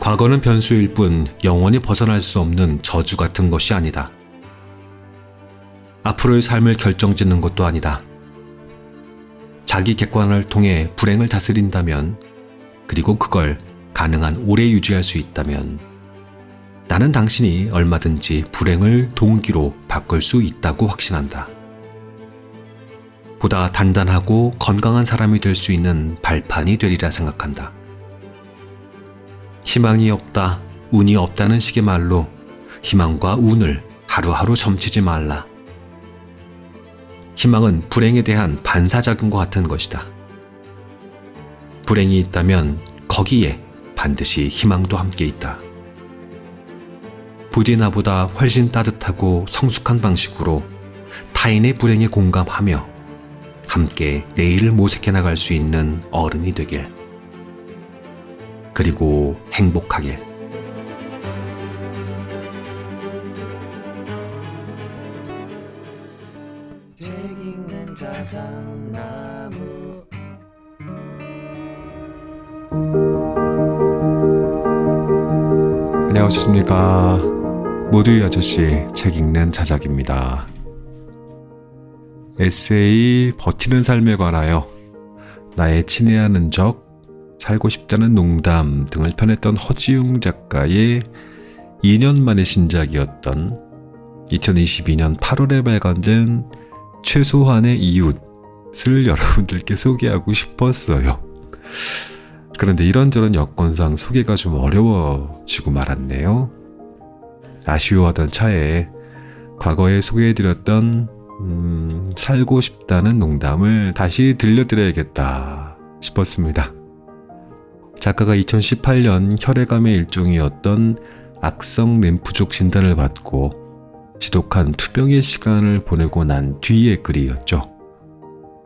과거는 변수일 뿐 영원히 벗어날 수 없는 저주 같은 것이 아니다. 앞으로의 삶을 결정짓는 것도 아니다. 자기 객관을 통해 불행을 다스린다면, 그리고 그걸 가능한 오래 유지할 수 있다면, 나는 당신이 얼마든지 불행을 동기로 바꿀 수 있다고 확신한다. 보다 단단하고 건강한 사람이 될 수 있는 발판이 되리라 생각한다. 희망이 없다, 운이 없다는 식의 말로 희망과 운을 하루하루 점치지 말라. 희망은 불행에 대한 반사작용과 같은 것이다. 불행이 있다면 거기에 반드시 희망도 함께 있다. 부디 나보다 훨씬 따뜻하고 성숙한 방식으로 타인의 불행에 공감하며 함께 내일을 모색해 나갈 수 있는 어른이 되길. 그리고 행복하길. 책 읽는 자작나무. 안녕하십니까. 모두의 아저씨 책 읽는 자작입니다. 에세이 버티는 삶에 관하여 나의 친애하는 적, 살고 싶다는 농담 등을 펴냈던 허지웅 작가의 2년 만의 신작이었던 2022년 8월에 발간된 최소한의 이웃을 여러분들께 소개하고 싶었어요. 그런데 이런저런 여건상 소개가 좀 어려워지고 말았네요. 아쉬워하던 차에 과거에 소개해드렸던 살고 싶다는 농담을 다시 들려드려야겠다 싶었습니다. 작가가 2018년 혈액암의 일종이었던 악성 림프족 진단을 받고 지독한 투병의 시간을 보내고 난 뒤의 글이었죠.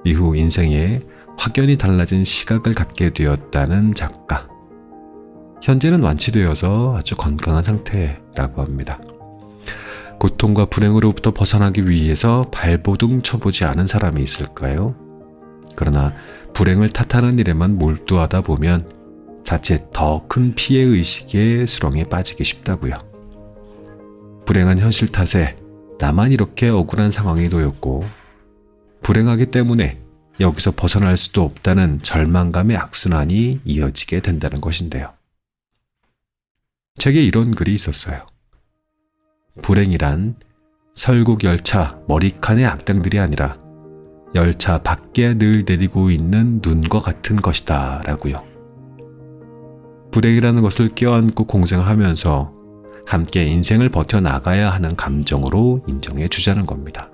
이후 인생에 확연히 달라진 시각을 갖게 되었다는 작가. 현재는 완치되어서 아주 건강한 상태라고 합니다. 고통과 불행으로부터 벗어나기 위해서 발버둥 쳐보지 않은 사람이 있을까요? 그러나 불행을 탓하는 일에만 몰두하다 보면 자칫 더 큰 피해의식의 수렁에 빠지기 쉽다고요. 불행한 현실 탓에 나만 이렇게 억울한 상황에 놓였고, 불행하기 때문에 여기서 벗어날 수도 없다는 절망감의 악순환이 이어지게 된다는 것인데요. 책에 이런 글이 있었어요. 불행이란 설국 열차 머리칸의 악당들이 아니라 열차 밖에 늘 내리고 있는 눈과 같은 것이다 라고요. 불행이라는 것을 껴안고 공생하면서 함께 인생을 버텨나가야 하는 감정으로 인정해 주자는 겁니다.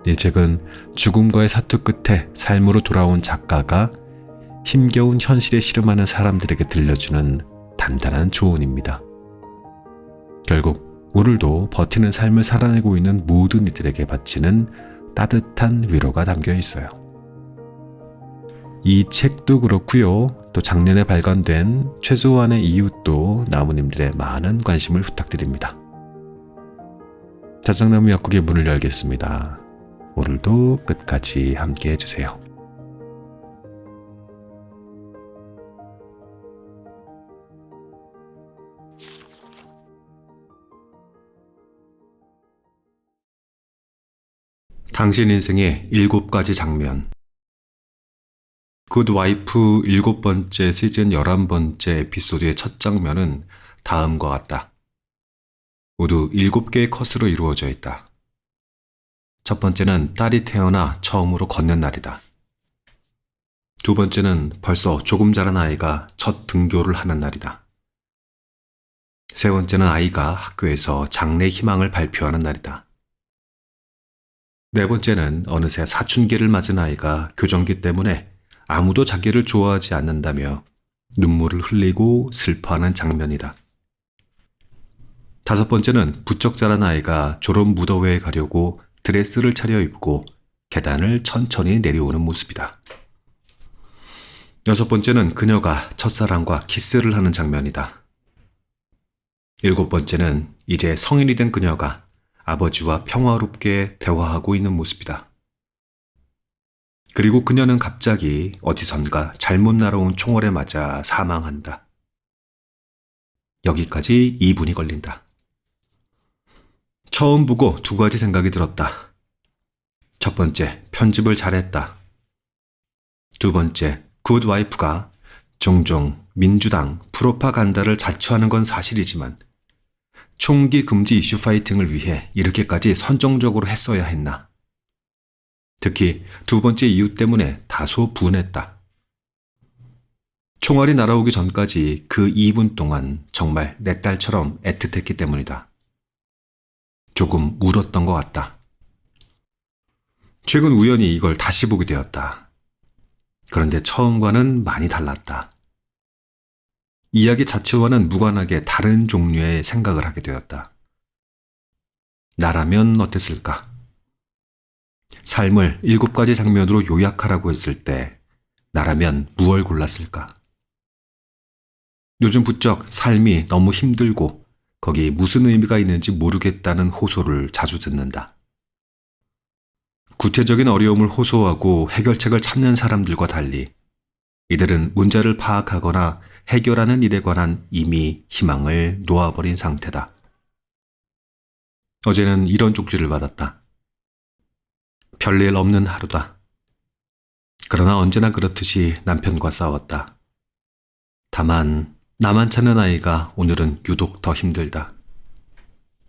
이 책은 죽음과의 사투 끝에 삶으로 돌아온 작가가 힘겨운 현실에 씨름하는 사람들에게 들려주는 단단한 조언입니다. 결국 오늘도 버티는 삶을 살아내고 있는 모든 이들에게 바치는 따뜻한 위로가 담겨 있어요. 이 책도 그렇고요. 또 작년에 발간된 최소한의 이웃도 나무님들의 많은 관심을 부탁드립니다. 자작나무 약국의 문을 열겠습니다. 오늘도 끝까지 함께 해주세요. 당신 인생의 7가지 장면. 굿와이프 7번째 시즌 11번째 에피소드의 첫 장면은 다음과 같다. 모두 7개의 컷으로 이루어져 있다. 첫 번째는 딸이 태어나 처음으로 걷는 날이다. 두 번째는 벌써 조금 자란 아이가 첫 등교를 하는 날이다. 세 번째는 아이가 학교에서 장래 희망을 발표하는 날이다. 네 번째는 어느새 사춘기를 맞은 아이가 교정기 때문에 아무도 자기를 좋아하지 않는다며 눈물을 흘리고 슬퍼하는 장면이다. 다섯 번째는 부쩍 자란 아이가 졸업 무더회에 가려고 드레스를 차려입고 계단을 천천히 내려오는 모습이다. 여섯 번째는 그녀가 첫사랑과 키스를 하는 장면이다. 일곱 번째는 이제 성인이 된 그녀가 아버지와 평화롭게 대화하고 있는 모습이다. 그리고 그녀는 갑자기 어디선가 잘못 날아온 총알에 맞아 사망한다. 여기까지 2분이 걸린다. 처음 보고 두 가지 생각이 들었다. 첫 번째, 편집을 잘했다. 두 번째, 굿와이프가 종종 민주당 프로파간다를 자처하는 건 사실이지만 총기 금지 이슈 파이팅을 위해 이렇게까지 선정적으로 했어야 했나. 특히 두 번째 이유 때문에 다소 분했다. 총알이 날아오기 전까지 그 2분 동안 정말 내 딸처럼 애틋했기 때문이다. 조금 울었던 것 같다. 최근 우연히 이걸 다시 보게 되었다. 그런데 처음과는 많이 달랐다. 이야기 자체와는 무관하게 다른 종류의 생각을 하게 되었다. 나라면 어땠을까? 삶을 7가지 장면으로 요약하라고 했을 때 나라면 무얼 골랐을까? 요즘 부쩍 삶이 너무 힘들고 거기 무슨 의미가 있는지 모르겠다는 호소를 자주 듣는다. 구체적인 어려움을 호소하고 해결책을 찾는 사람들과 달리 이들은 문제를 파악하거나 해결하는 일에 관한 이미 희망을 놓아버린 상태다. 어제는 이런 쪽지를 받았다. 별일 없는 하루다. 그러나 언제나 그렇듯이 남편과 싸웠다. 다만 나만 찾는 아이가 오늘은 유독 더 힘들다.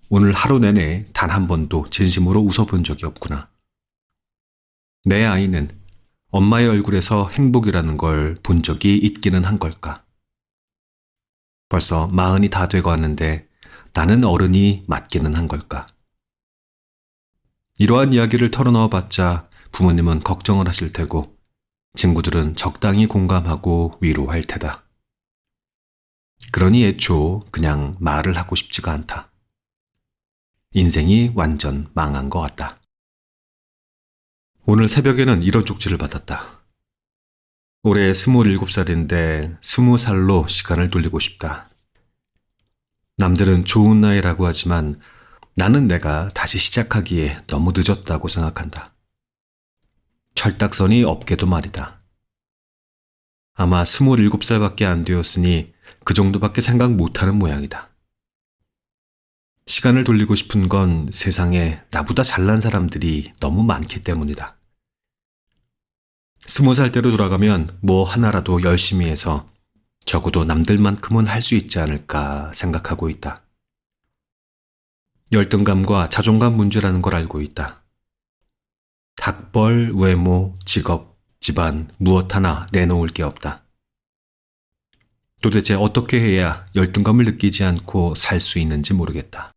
오늘 하루 내내 단 한 번도 진심으로 웃어본 적이 없구나. 내 아이는 엄마의 얼굴에서 행복이라는 걸 본 적이 있기는 한 걸까? 벌써 40이 다 되고 왔는데 나는 어른이 맞기는 한 걸까? 이러한 이야기를 털어넣어 봤자 부모님은 걱정을 하실 테고 친구들은 적당히 공감하고 위로할 테다. 그러니 애초 그냥 말을 하고 싶지가 않다. 인생이 완전 망한 것 같다. 오늘 새벽에는 이런 쪽지를 받았다. 올해 27살인데 20살로 시간을 돌리고 싶다. 남들은 좋은 나이라고 하지만 나는 내가 다시 시작하기에 너무 늦었다고 생각한다. 철딱선이 없게도 말이다. 아마 27살밖에 안 되었으니 그 정도밖에 생각 못하는 모양이다. 시간을 돌리고 싶은 건 세상에 나보다 잘난 사람들이 너무 많기 때문이다. 20살 때로 돌아가면 뭐 하나라도 열심히 해서 적어도 남들만큼은 할 수 있지 않을까 생각하고 있다. 열등감과 자존감 문제라는 걸 알고 있다. 학벌, 외모, 직업, 집안 무엇 하나 내놓을 게 없다. 도대체 어떻게 해야 열등감을 느끼지 않고 살 수 있는지 모르겠다.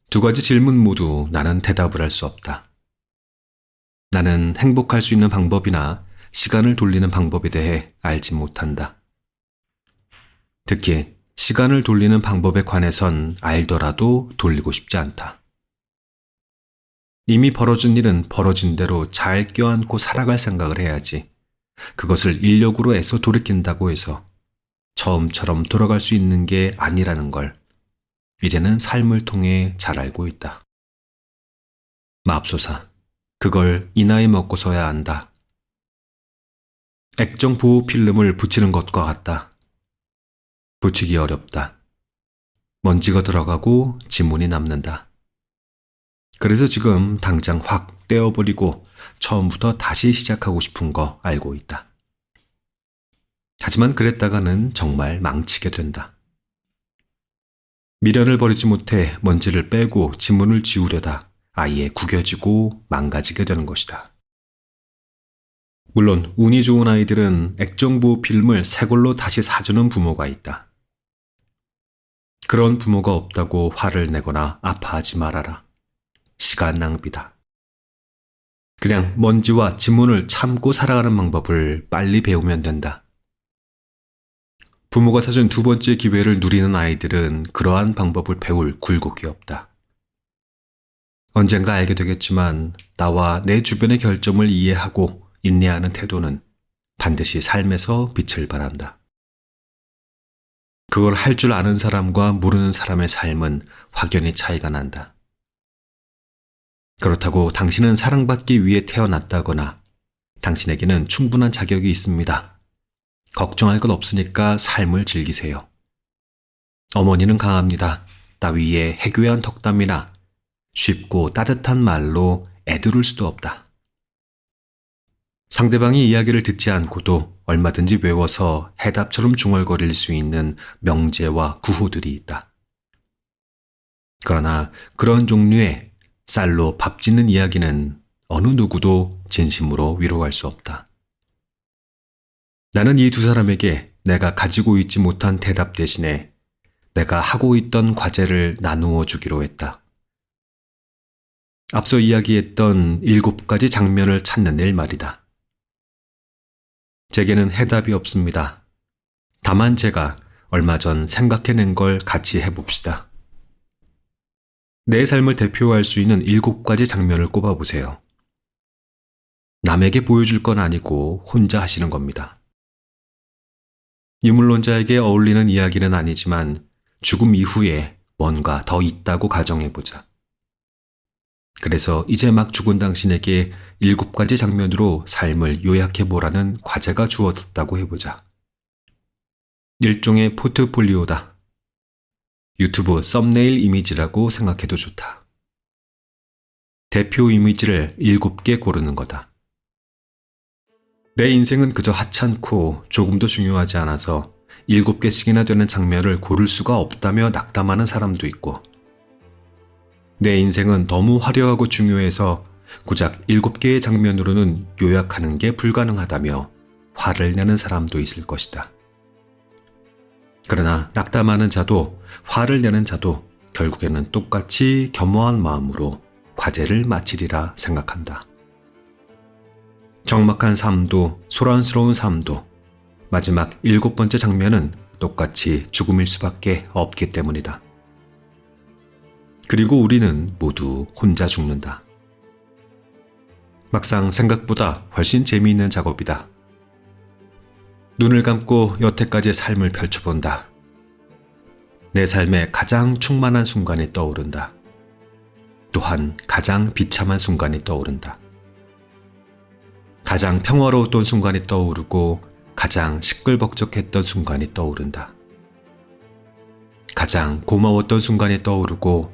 두 가지 질문 모두 나는 대답을 할 수 없다. 나는 행복할 수 있는 방법이나 시간을 돌리는 방법에 대해 알지 못한다. 특히 시간을 돌리는 방법에 관해선 알더라도 돌리고 싶지 않다. 이미 벌어진 일은 벌어진 대로 잘 껴안고 살아갈 생각을 해야지. 그것을 인력으로 애써 돌이킨다고 해서 처음처럼 돌아갈 수 있는 게 아니라는 걸 이제는 삶을 통해 잘 알고 있다. 맙소사, 그걸 이 나이 먹고서야 안다. 액정 보호 필름을 붙이는 것과 같다. 붙이기 어렵다. 먼지가 들어가고 지문이 남는다. 그래서 지금 당장 확 떼어버리고 처음부터 다시 시작하고 싶은 거 알고 있다. 하지만 그랬다가는 정말 망치게 된다. 미련을 버리지 못해 먼지를 빼고 지문을 지우려다 아예 구겨지고 망가지게 되는 것이다. 물론 운이 좋은 아이들은 액정보호 필름을 새 걸로 다시 사주는 부모가 있다. 그런 부모가 없다고 화를 내거나 아파하지 말아라. 시간 낭비다. 그냥 먼지와 지문을 참고 살아가는 방법을 빨리 배우면 된다. 부모가 사준 두 번째 기회를 누리는 아이들은 그러한 방법을 배울 굴곡이 없다. 언젠가 알게 되겠지만 나와 내 주변의 결점을 이해하고 인내하는 태도는 반드시 삶에서 빛을 발한다. 그걸 할 줄 아는 사람과 모르는 사람의 삶은 확연히 차이가 난다. 그렇다고 당신은 사랑받기 위해 태어났다거나 당신에게는 충분한 자격이 있습니다. 걱정할 것 없으니까 삶을 즐기세요. 어머니는 강합니다. 따위의 해교한 덕담이나 쉽고 따뜻한 말로 애두를 수도 없다. 상대방이 이야기를 듣지 않고도 얼마든지 외워서 해답처럼 중얼거릴 수 있는 명제와 구호들이 있다. 그러나 그런 종류의 쌀로 밥 짓는 이야기는 어느 누구도 진심으로 위로할 수 없다. 나는 이 두 사람에게 내가 가지고 있지 못한 대답 대신에 내가 하고 있던 과제를 나누어 주기로 했다. 앞서 이야기했던 7가지 장면을 찾는 일 말이다. 제게는 해답이 없습니다. 다만 제가 얼마 전 생각해낸 걸 같이 해봅시다. 내 삶을 대표할 수 있는 7가지 장면을 꼽아보세요. 남에게 보여줄 건 아니고 혼자 하시는 겁니다. 유물론자에게 어울리는 이야기는 아니지만 죽음 이후에 뭔가 더 있다고 가정해보자. 그래서 이제 막 죽은 당신에게 7가지 장면으로 삶을 요약해보라는 과제가 주어졌다고 해보자. 일종의 포트폴리오다. 유튜브 썸네일 이미지라고 생각해도 좋다. 대표 이미지를 7개 고르는 거다. 내 인생은 그저 하찮고 조금도 중요하지 않아서 7개씩이나 되는 장면을 고를 수가 없다며 낙담하는 사람도 있고, 내 인생은 너무 화려하고 중요해서 고작 7개의 장면으로는 요약하는 게 불가능하다며 화를 내는 사람도 있을 것이다. 그러나 낙담하는 자도 화를 내는 자도 결국에는 똑같이 겸허한 마음으로 과제를 마치리라 생각한다. 적막한 삶도 소란스러운 삶도 마지막 7번째 장면은 똑같이 죽음일 수밖에 없기 때문이다. 그리고 우리는 모두 혼자 죽는다. 막상 생각보다 훨씬 재미있는 작업이다. 눈을 감고 여태까지의 삶을 펼쳐본다. 내 삶의 가장 충만한 순간이 떠오른다. 또한 가장 비참한 순간이 떠오른다. 가장 평화로웠던 순간이 떠오르고 가장 시끌벅적했던 순간이 떠오른다. 가장 고마웠던 순간이 떠오르고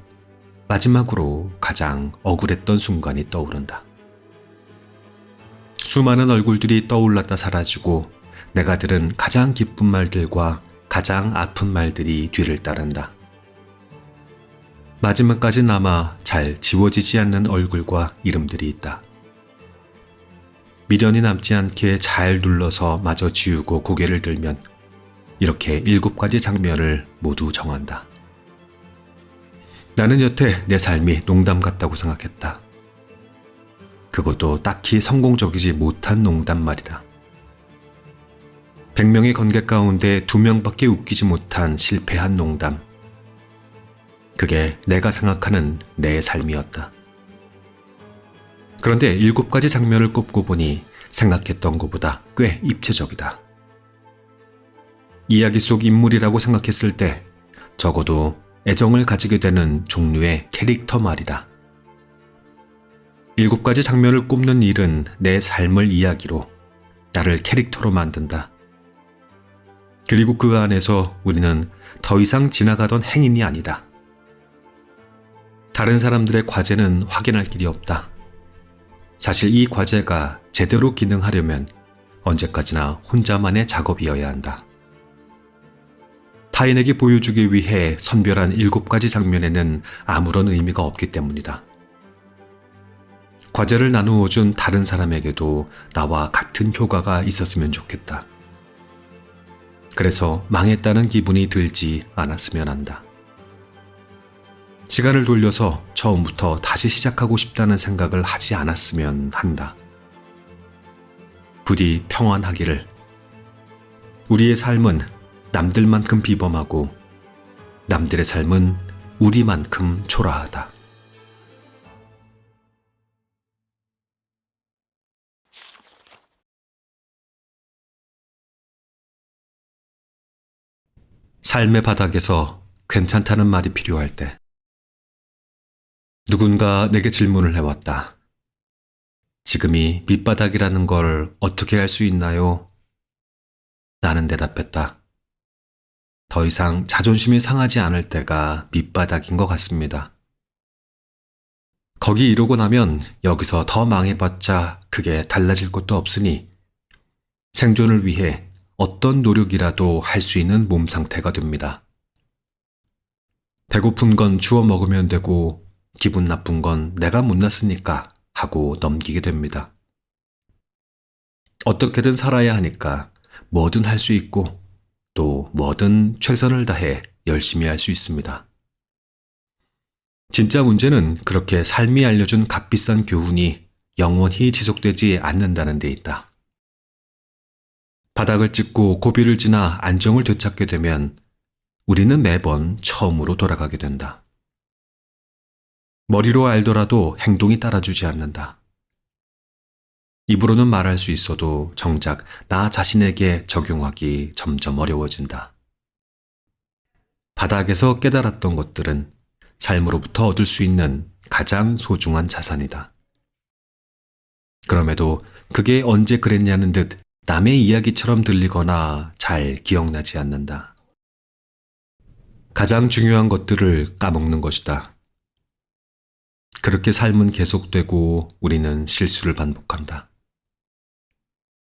마지막으로 가장 억울했던 순간이 떠오른다. 수많은 얼굴들이 떠올랐다 사라지고 내가 들은 가장 기쁜 말들과 가장 아픈 말들이 뒤를 따른다. 마지막까지 남아 잘 지워지지 않는 얼굴과 이름들이 있다. 미련이 남지 않게 잘 눌러서 마저 지우고 고개를 들면 이렇게 7가지 장면을 모두 정한다. 나는 여태 내 삶이 농담 같다고 생각했다. 그것도 딱히 성공적이지 못한 농담 말이다. 100명의 관객 가운데 2명밖에 웃기지 못한 실패한 농담. 그게 내가 생각하는 내 삶이었다. 그런데 7가지 장면을 꼽고 보니 생각했던 것보다 꽤 입체적이다. 이야기 속 인물이라고 생각했을 때 적어도 애정을 가지게 되는 종류의 캐릭터 말이다. 7가지 장면을 꼽는 일은 내 삶을 이야기로, 나를 캐릭터로 만든다. 그리고 그 안에서 우리는 더 이상 지나가던 행인이 아니다. 다른 사람들의 과제는 확인할 길이 없다. 사실 이 과제가 제대로 기능하려면 언제까지나 혼자만의 작업이어야 한다. 타인에게 보여주기 위해 선별한 7가지 장면에는 아무런 의미가 없기 때문이다. 과제를 나누어 준 다른 사람에게도 나와 같은 효과가 있었으면 좋겠다. 그래서 망했다는 기분이 들지 않았으면 한다. 시간을 돌려서 처음부터 다시 시작하고 싶다는 생각을 하지 않았으면 한다. 부디 평안하기를. 우리의 삶은 남들만큼 비범하고 남들의 삶은 우리만큼 초라하다. 삶의 바닥에서 괜찮다는 말이 필요할 때 누군가 내게 질문을 해왔다. 지금이 밑바닥이라는 걸 어떻게 알 수 있나요? 나는 대답했다. 더 이상 자존심이 상하지 않을 때가 밑바닥인 것 같습니다. 거기 이르고 나면 여기서 더 망해봤자 그게 달라질 것도 없으니 생존을 위해 어떤 노력이라도 할 수 있는 몸 상태가 됩니다. 배고픈 건 주워 먹으면 되고 기분 나쁜 건 내가 못났으니까 하고 넘기게 됩니다. 어떻게든 살아야 하니까 뭐든 할 수 있고 또 뭐든 최선을 다해 열심히 할 수 있습니다. 진짜 문제는 그렇게 삶이 알려준 값비싼 교훈이 영원히 지속되지 않는다는 데 있다. 바닥을 찍고 고비를 지나 안정을 되찾게 되면 우리는 매번 처음으로 돌아가게 된다. 머리로 알더라도 행동이 따라주지 않는다. 입으로는 말할 수 있어도 정작 나 자신에게 적용하기 점점 어려워진다. 바닥에서 깨달았던 것들은 삶으로부터 얻을 수 있는 가장 소중한 자산이다. 그럼에도 그게 언제 그랬냐는 듯 남의 이야기처럼 들리거나 잘 기억나지 않는다. 가장 중요한 것들을 까먹는 것이다. 그렇게 삶은 계속되고 우리는 실수를 반복한다.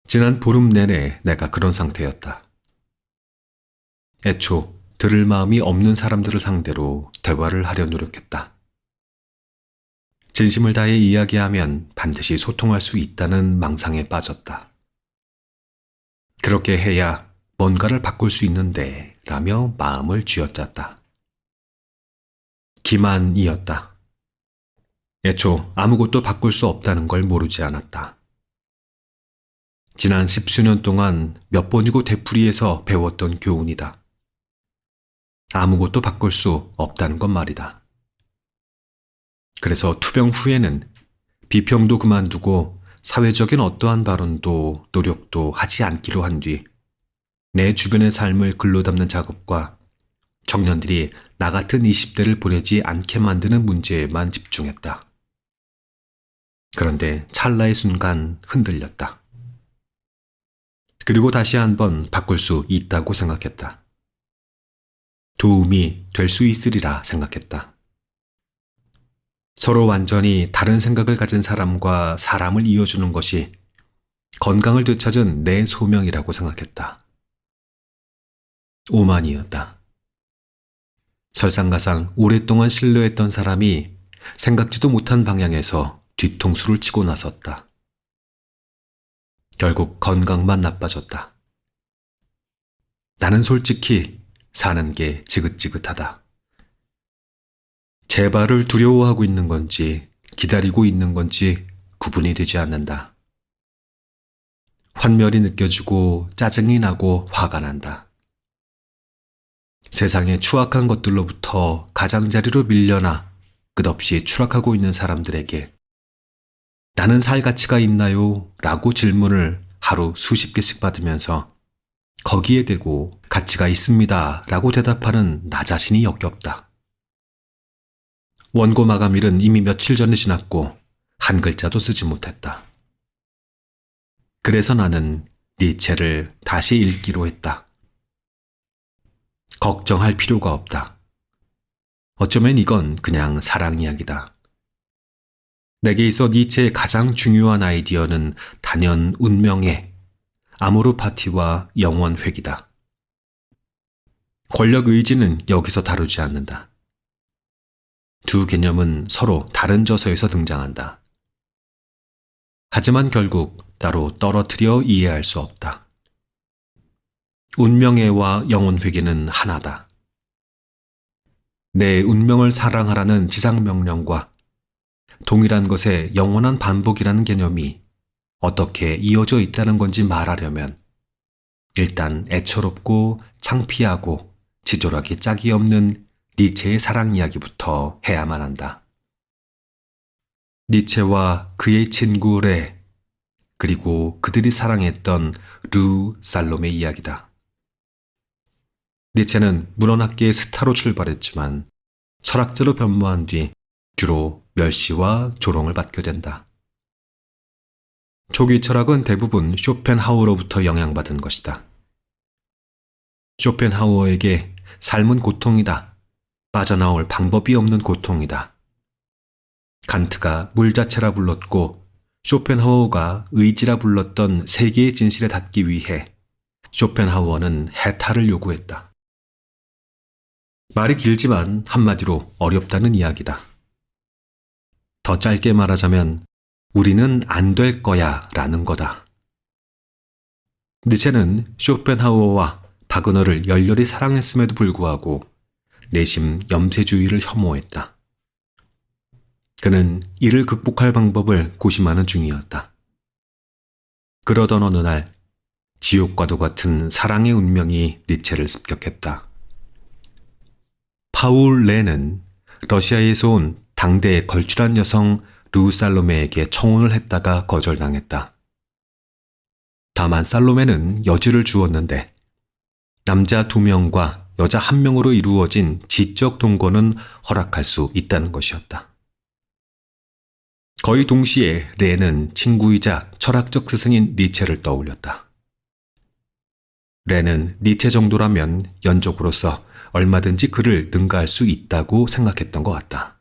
지난 보름 내내 내가 그런 상태였다. 애초 들을 마음이 없는 사람들을 상대로 대화를 하려 노력했다. 진심을 다해 이야기하면 반드시 소통할 수 있다는 망상에 빠졌다. 그렇게 해야 뭔가를 바꿀 수 있는데 라며 마음을 쥐어짰다. 기만이었다. 애초 아무것도 바꿀 수 없다는 걸 모르지 않았다. 지난 10수년 동안 몇 번이고 되풀이해서 배웠던 교훈이다. 아무것도 바꿀 수 없다는 건 말이다. 그래서 투병 후에는 비평도 그만두고 사회적인 어떠한 발언도 노력도 하지 않기로 한 뒤 내 주변의 삶을 글로 담는 작업과 청년들이 나 같은 20대를 보내지 않게 만드는 문제에만 집중했다. 그런데 찰나의 순간 흔들렸다. 그리고 다시 한번 바꿀 수 있다고 생각했다. 도움이 될 수 있으리라 생각했다. 서로 완전히 다른 생각을 가진 사람과 사람을 이어주는 것이 건강을 되찾은 내 소명이라고 생각했다. 오만이었다. 설상가상 오랫동안 신뢰했던 사람이 생각지도 못한 방향에서 뒤통수를 치고 나섰다. 결국 건강만 나빠졌다. 나는 솔직히 사는 게 지긋지긋하다. 재발을 두려워하고 있는 건지 기다리고 있는 건지 구분이 되지 않는다. 환멸이 느껴지고 짜증이 나고 화가 난다. 세상의 추악한 것들로부터 가장자리로 밀려나 끝없이 추락하고 있는 사람들에게 나는 살 가치가 있나요? 라고 질문을 하루 수십 개씩 받으면서 거기에 대고 가치가 있습니다. 라고 대답하는 나 자신이 역겹다. 원고 마감일은 이미 며칠 전에 지났고 한 글자도 쓰지 못했다. 그래서 나는 니체를 다시 읽기로 했다. 걱정할 필요가 없다. 어쩌면 이건 그냥 사랑 이야기다. 내게 있어 니체의 가장 중요한 아이디어는 단연 운명의 아모르 파티와 영원 회귀다. 권력 의지는 여기서 다루지 않는다. 두 개념은 서로 다른 저서에서 등장한다. 하지만 결국 따로 떨어뜨려 이해할 수 없다. 운명애와 영혼회귀는 하나다. 내 운명을 사랑하라는 지상명령과 동일한 것의 영원한 반복이라는 개념이 어떻게 이어져 있다는 건지 말하려면 일단 애처롭고 창피하고 지졸하기 짝이 없는 니체의 사랑 이야기부터 해야만 한다. 니체와 그의 친구 레, 그리고 그들이 사랑했던 루 살롬의 이야기다. 니체는 문헌학계의 스타로 출발했지만 철학자로 변모한 뒤 주로 멸시와 조롱을 받게 된다. 초기 철학은 대부분 쇼펜하우로부터 영향받은 것이다. 쇼펜하우어에게 삶은 고통이다. 빠져나올 방법이 없는 고통이다. 칸트가 물 자체라 불렀고 쇼펜하우어가 의지라 불렀던 세계의 진실에 닿기 위해 쇼펜하우어는 해탈을 요구했다. 말이 길지만 한마디로 어렵다는 이야기다. 더 짧게 말하자면 우리는 안 될 거야 라는 거다. 니체는 쇼펜하우어와 바그너를 열렬히 사랑했음에도 불구하고 내심 염세주의를 혐오했다. 그는 이를 극복할 방법을 고심하는 중이었다. 그러던 어느 날 지옥과도 같은 사랑의 운명이 니체를 습격했다. 파울 레는 러시아에서 온 당대의 걸출한 여성 루 살로메에게 청혼을 했다가 거절당했다. 다만 살로메는 여지를 주었는데 남자 2명과 여자 1명으로 이루어진 지적 동거는 허락할 수 있다는 것이었다. 거의 동시에 레는 친구이자 철학적 스승인 니체를 떠올렸다. 레는 니체 정도라면 연적으로서 얼마든지 그를 능가할 수 있다고 생각했던 것 같다.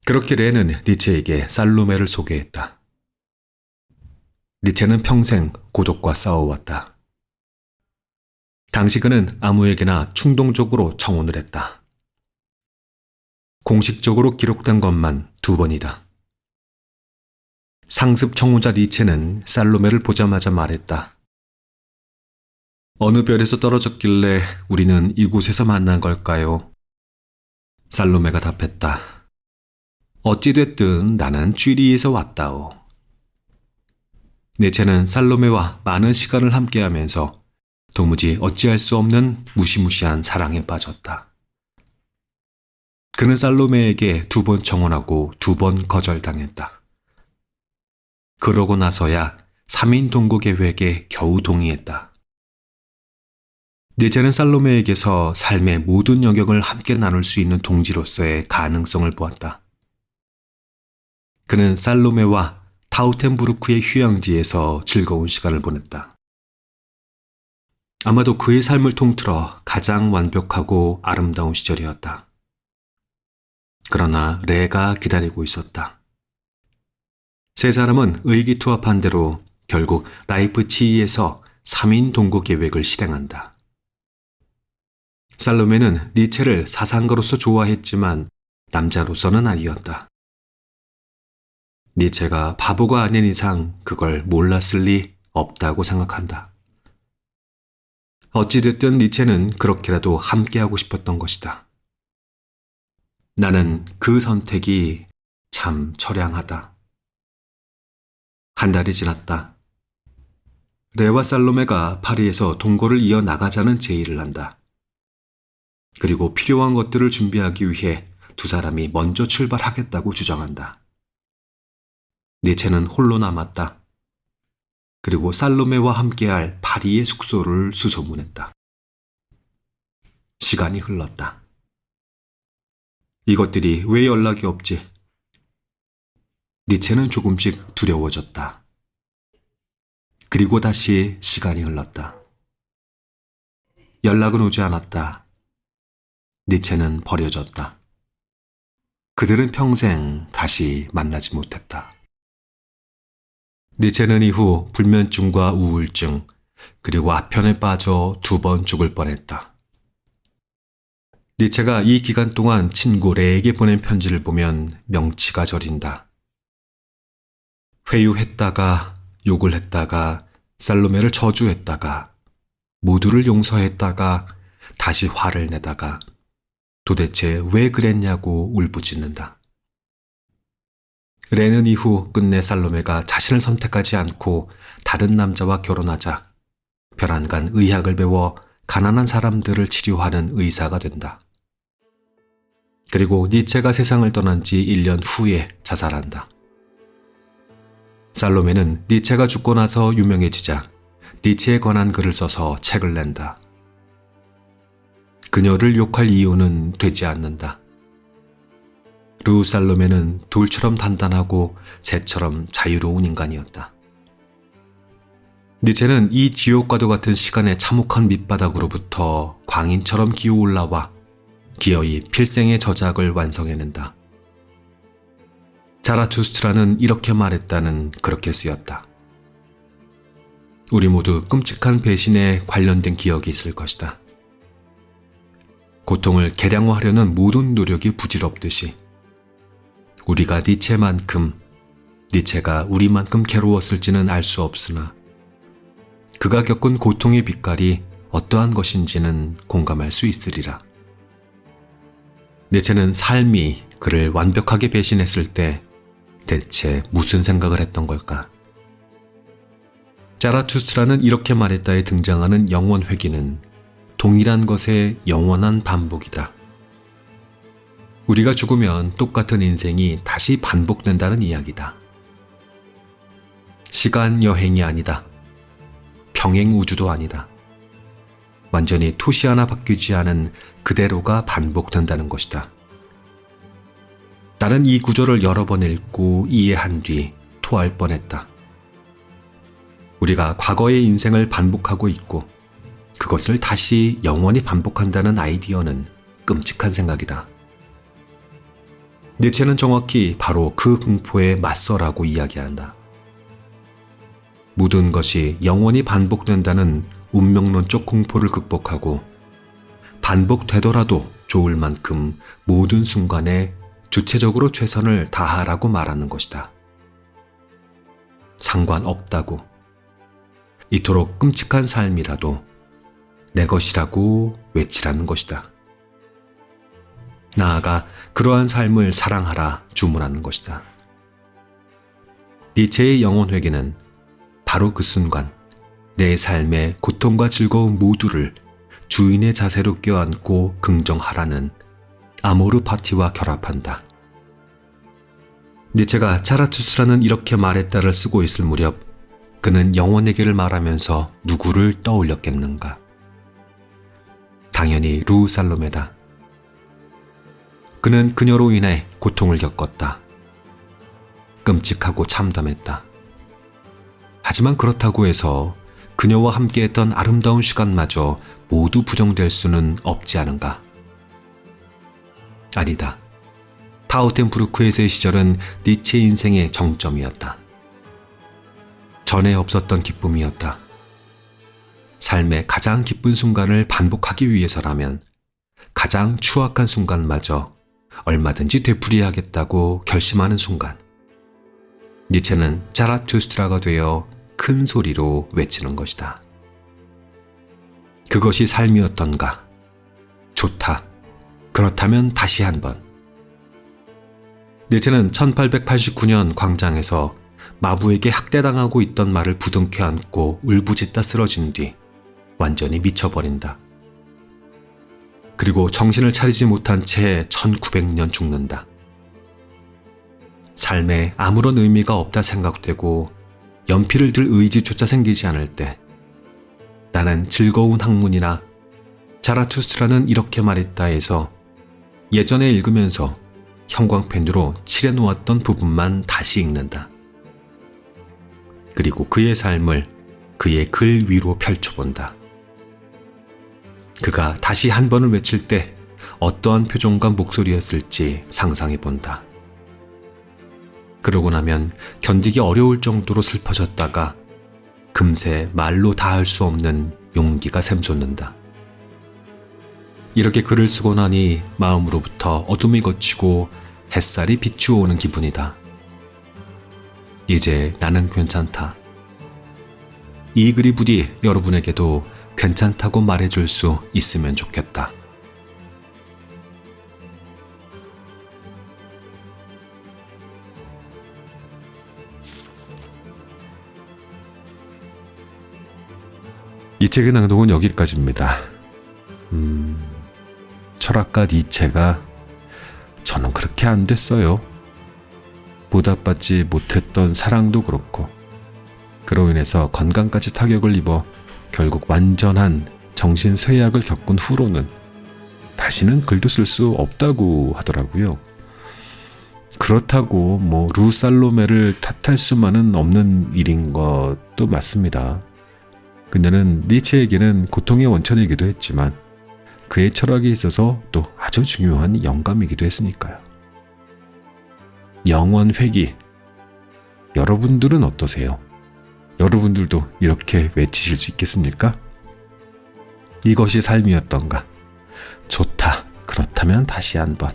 그렇게 레는 니체에게 살로메를 소개했다. 니체는 평생 고독과 싸워왔다. 당시 그는 아무에게나 충동적으로 청혼을 했다. 공식적으로 기록된 것만 2번이다. 상습 청혼자 니체는 살로메를 보자마자 말했다. 어느 별에서 떨어졌길래 우리는 이곳에서 만난 걸까요? 살로메가 답했다. 어찌됐든 나는 쥐리에서 왔다오. 니체는 살로메와 많은 시간을 함께하면서 도무지 어찌할 수 없는 무시무시한 사랑에 빠졌다. 그는 살로메에게 2번 청혼하고 2번 거절당했다. 그러고 나서야 3인 동거 계획에 겨우 동의했다. 니체는 살로메에게서 삶의 모든 영역을 함께 나눌 수 있는 동지로서의 가능성을 보았다. 그는 살로메와 타우텐부르크의 휴양지에서 즐거운 시간을 보냈다. 아마도 그의 삶을 통틀어 가장 완벽하고 아름다운 시절이었다. 그러나 레가 기다리고 있었다. 세 사람은 의기투합한 대로 결국 라이프치히에서 3인 동거 계획을 실행한다. 살로메는 니체를 사상가로서 좋아했지만 남자로서는 아니었다. 니체가 바보가 아닌 이상 그걸 몰랐을 리 없다고 생각한다. 어찌됐든 니체는 그렇게라도 함께하고 싶었던 것이다. 나는 그 선택이 참 처량하다. 한 달이 지났다. 레와 살로메가 파리에서 동거를 이어나가자는 제의를 한다. 그리고 필요한 것들을 준비하기 위해 2사람이 먼저 출발하겠다고 주장한다. 니체는 홀로 남았다. 그리고 살로메와 함께할 파리의 숙소를 수소문했다. 시간이 흘렀다. 이것들이 왜 연락이 없지? 니체는 조금씩 두려워졌다. 그리고 다시 시간이 흘렀다. 연락은 오지 않았다. 니체는 버려졌다. 그들은 평생 다시 만나지 못했다. 니체는 이후 불면증과 우울증, 그리고 아편에 빠져 2번 죽을 뻔했다. 니체가 이 기간 동안 친구 레에게 보낸 편지를 보면 명치가 저린다. 회유했다가, 욕을 했다가, 살로메를 저주했다가, 모두를 용서했다가, 다시 화를 내다가, 도대체 왜 그랬냐고 울부짖는다. 레는 이후 끝내 살로메가 자신을 선택하지 않고 다른 남자와 결혼하자 별안간 의학을 배워 가난한 사람들을 치료하는 의사가 된다. 그리고 니체가 세상을 떠난 지 1년 후에 자살한다. 살로메는 니체가 죽고 나서 유명해지자 니체에 관한 글을 써서 책을 낸다. 그녀를 욕할 이유는 되지 않는다. 루 살로메는 돌처럼 단단하고 새처럼 자유로운 인간이었다. 니체는 이 지옥과도 같은 시간의 참혹한 밑바닥으로부터 광인처럼 기어 올라와 기어이 필생의 저작을 완성해낸다. 자라투스트라는 이렇게 말했다는 그렇게 쓰였다. 우리 모두 끔찍한 배신에 관련된 기억이 있을 것이다. 고통을 계량화하려는 모든 노력이 부질없듯이 우리가 니체만큼, 니체가 우리만큼 괴로웠을지는 알 수 없으나 그가 겪은 고통의 빛깔이 어떠한 것인지는 공감할 수 있으리라. 니체는 삶이 그를 완벽하게 배신했을 때 대체 무슨 생각을 했던 걸까? 자라투스트라는 이렇게 말했다에 등장하는 영원 회귀는 동일한 것의 영원한 반복이다. 우리가 죽으면 똑같은 인생이 다시 반복된다는 이야기다. 시간 여행이 아니다. 평행 우주도 아니다. 완전히 토시 하나 바뀌지 않은 그대로가 반복된다는 것이다. 나는 이 구조를 여러 번 읽고 이해한 뒤 토할 뻔했다. 우리가 과거의 인생을 반복하고 있고 그것을 다시 영원히 반복한다는 아이디어는 끔찍한 생각이다. 니체는 정확히 바로 그 공포에 맞서라고 이야기한다. 모든 것이 영원히 반복된다는 운명론적 공포를 극복하고 반복되더라도 좋을 만큼 모든 순간에 주체적으로 최선을 다하라고 말하는 것이다. 상관없다고. 이토록 끔찍한 삶이라도 내 것이라고 외치라는 것이다. 나아가 그러한 삶을 사랑하라 주문하는 것이다. 니체의 영원 회개는 바로 그 순간 내 삶의 고통과 즐거움 모두를 주인의 자세로 껴안고 긍정하라는 아모르 파티와 결합한다. 니체가 자라투스라는 이렇게 말했다를 쓰고 있을 무렵 그는 영원에게를 말하면서 누구를 떠올렸겠는가? 당연히 루살로메다. 그는 그녀로 인해 고통을 겪었다. 끔찍하고 참담했다. 하지만 그렇다고 해서 그녀와 함께했던 아름다운 시간마저 모두 부정될 수는 없지 않은가? 아니다. 타우텐부르크에서의 시절은 니체 인생의 정점이었다. 전에 없었던 기쁨이었다. 삶의 가장 기쁜 순간을 반복하기 위해서라면 가장 추악한 순간마저 얼마든지 되풀이하겠다고 결심하는 순간, 니체는 자라투스트라가 되어 큰 소리로 외치는 것이다. 그것이 삶이었던가? 좋다. 그렇다면 다시 한번. 니체는 1889년 광장에서 마부에게 학대당하고 있던 말을 부둥켜 안고 울부짖다 쓰러진 뒤 완전히 미쳐버린다. 그리고 정신을 차리지 못한 채 1900년 죽는다. 삶에 아무런 의미가 없다 생각되고 연필을 들 의지조차 생기지 않을 때 나는 즐거운 학문이나 자라투스트라는 이렇게 말했다에서 예전에 읽으면서 형광펜으로 칠해놓았던 부분만 다시 읽는다. 그리고 그의 삶을 그의 글 위로 펼쳐본다. 그가 다시 한 번을 외칠 때 어떠한 표정과 목소리였을지 상상해본다. 그러고 나면 견디기 어려울 정도로 슬퍼졌다가 금세 말로 다할 수 없는 용기가 샘솟는다. 이렇게 글을 쓰고 나니 마음으로부터 어둠이 걷히고 햇살이 비추어오는 기분이다. 이제 나는 괜찮다. 이 글이 부디 여러분에게도 괜찮다고 말해줄 수 있으면 좋겠다. 이 책의 낭독은 여기까지입니다. 철학가 니체가 저는 그렇게 안 됐어요. 보답받지 못했던 사랑도 그렇고 그로 인해서 건강까지 타격을 입어 결국 완전한 정신쇠약을 겪은 후로는 다시는 글도 쓸 수 없다고 하더라고요. 그렇다고 루살로메를 탓할 수만은 없는 일인 것도 맞습니다. 그녀는 니체에게는 고통의 원천이기도 했지만 그의 철학에 있어서 또 아주 중요한 영감이기도 했으니까요. 영원 회귀. 여러분들은 어떠세요? 여러분들도 이렇게 외치실 수 있겠습니까? 이것이 삶이었던가? 좋다. 그렇다면 다시 한번.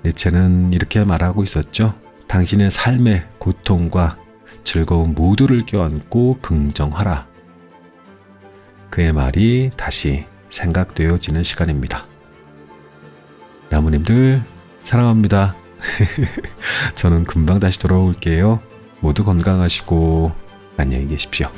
니체는 이렇게 말하고 있었죠. 당신의 삶의 고통과 즐거움 모두를 껴안고 긍정하라. 그의 말이 다시 생각되어지는 시간입니다. 나무님들 사랑합니다. 저는 금방 다시 돌아올게요. 모두 건강하시고 안녕히 계십시오.